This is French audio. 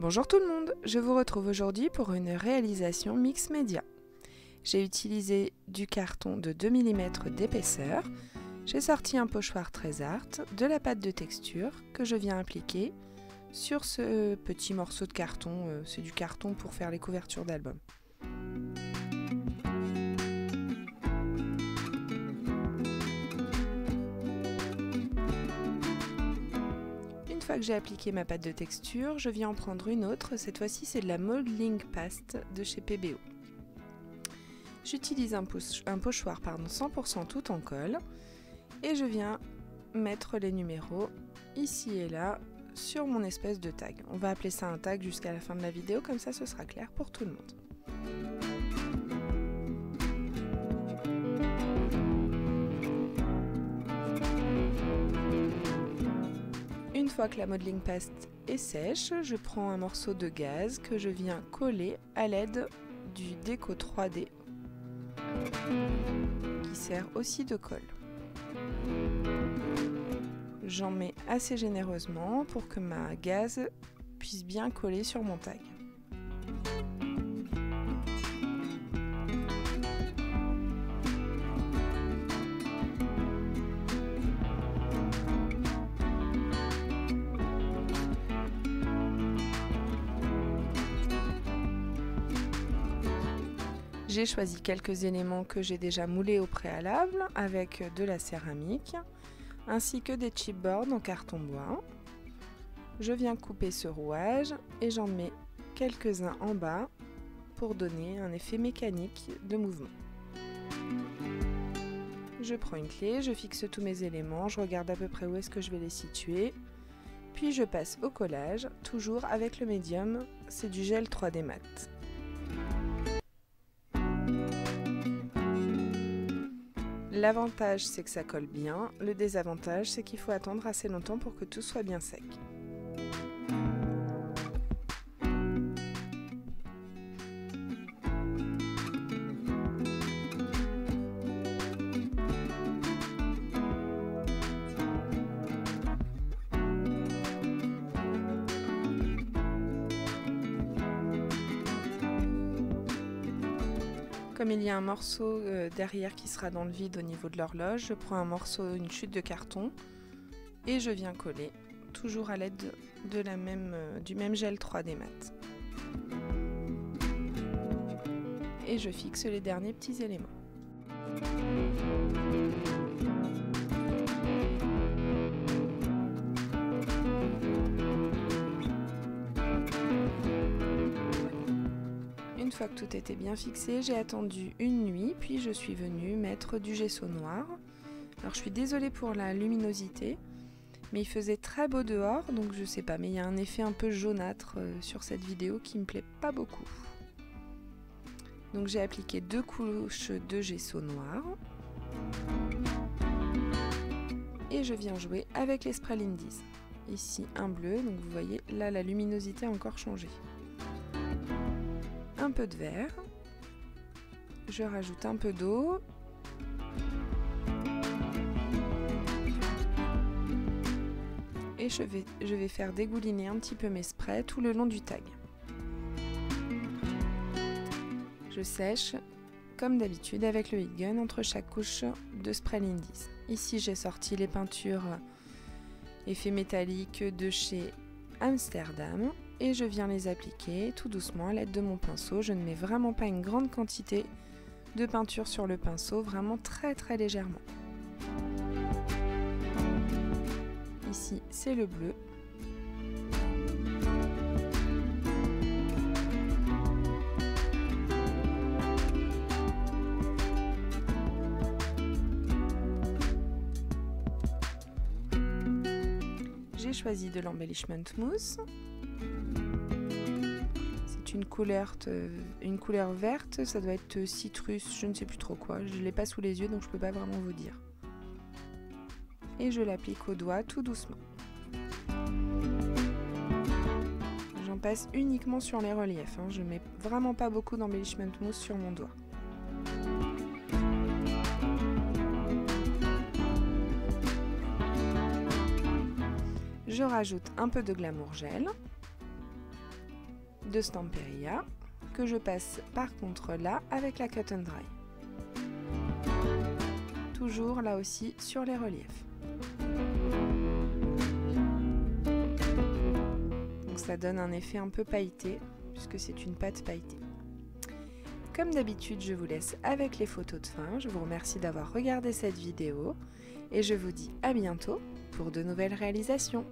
Bonjour tout le monde, je vous retrouve aujourd'hui pour une réalisation mix média. J'ai utilisé du carton de 2 mm d'épaisseur, j'ai sorti un pochoir très art, de la pâte de texture que je viens appliquer sur ce petit morceau de carton, c'est du carton pour faire les couvertures d'albums. Une fois que j'ai appliqué ma pâte de texture, je viens en prendre une autre, cette fois-ci c'est de la Modeling Paste de chez PBO. J'utilise un pochoir 100% tout en colle et je viens mettre les numéros ici et là sur mon espèce de tag. On va appeler ça un tag jusqu'à la fin de la vidéo, comme ça ce sera clair pour tout le monde. Une fois que la Modeling Paste est sèche, je prends un morceau de gaze que je viens coller à l'aide du déco 3D qui sert aussi de colle. J'en mets assez généreusement pour que ma gaze puisse bien coller sur mon tag. J'ai choisi quelques éléments que j'ai déjà moulés au préalable avec de la céramique ainsi que des chipboards en carton bois. Je viens couper ce rouage et j'en mets quelques-uns en bas pour donner un effet mécanique de mouvement. Je prends une clé, je fixe tous mes éléments, je regarde à peu près où est-ce que je vais les situer, puis je passe au collage, toujours avec le médium, c'est du gel 3D mat. L'avantage, c'est que ça colle bien. Le désavantage, c'est qu'il faut attendre assez longtemps pour que tout soit bien sec. Comme il y a un morceau derrière qui sera dans le vide au niveau de l'horloge, je prends un morceau, une chute de carton et je viens coller, toujours à l'aide de du même gel 3D mat. Et je fixe les derniers petits éléments. Une fois que tout était bien fixé, j'ai attendu une nuit, puis je suis venue mettre du gesso noir. Alors je suis désolée pour la luminosité, mais il faisait très beau dehors, donc je sais pas, mais il y a un effet un peu jaunâtre sur cette vidéo qui me plaît pas beaucoup. Donc j'ai appliqué 2 couches de gesso noir. Et je viens jouer avec les Spray Lindies. Ici un bleu, donc vous voyez, là la luminosité a encore changé. Un peu de vert, je rajoute un peu d'eau et je vais faire dégouliner un petit peu mes sprays tout le long du tag. Je sèche comme d'habitude avec le heat gun entre chaque couche de Spray Lindies. Ici j'ai sorti les peintures effet métallique de chez Amsterdam. Et je viens les appliquer tout doucement à l'aide de mon pinceau. Je ne mets vraiment pas une grande quantité de peinture sur le pinceau, vraiment très légèrement. Ici, c'est le bleu. J'ai choisi de l'embellishment mousse. C'est une couleur verte, ça doit être citrus, je ne sais plus trop quoi. Je ne l'ai pas sous les yeux donc je ne peux pas vraiment vous dire. Et je l'applique au doigt tout doucement. J'en passe uniquement sur les reliefs, hein. Je ne mets vraiment pas beaucoup d'embellishment mousse sur mon doigt. Je rajoute un peu de glamour gel de Stamperia que je passe par contre là avec la Cut and Dry. Toujours là aussi sur les reliefs. Donc ça donne un effet un peu pailleté puisque c'est une pâte pailletée. Comme d'habitude, je vous laisse avec les photos de fin. Je vous remercie d'avoir regardé cette vidéo et je vous dis à bientôt pour de nouvelles réalisations.